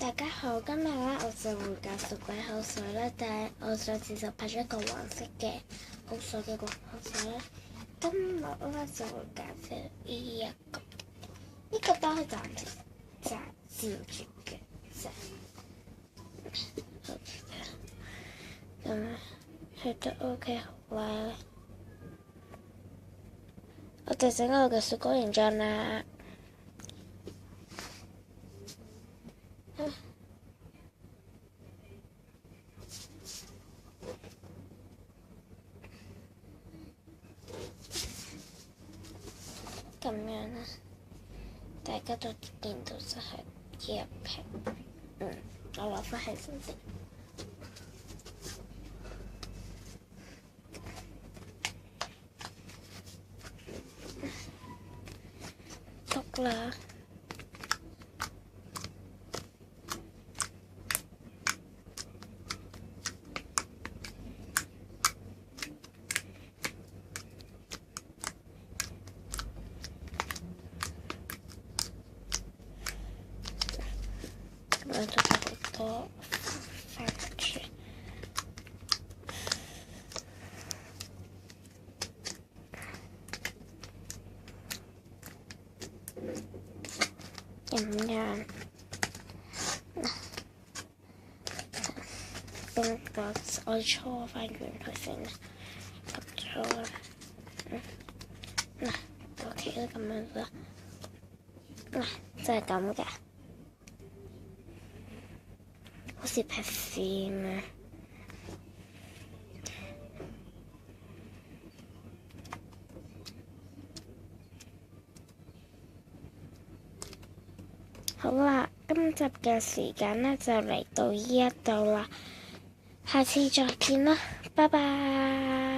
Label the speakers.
Speaker 1: 大家好，今日咧我就會教食鬼口水咧，但係我上次就拍咗一個黃色嘅口水嘅個口水咧，今日咧就會教呢一個，呢個都係暫時照住嘅啫。咁佢都 OK 好啦，我哋整我嘅雪糕形狀啦。咁樣啦，大家都見到就係呢一瓶，我攞翻起先先，篤啦，我都好多番茄，咁樣咁我搓翻圓佢先，咁搓啦，OK 啦，咁樣啦，就係咁嘅。好似 perfume 啊！好啦，今集嘅時間呢就嚟到呢一度啦，下次再見啦，拜拜。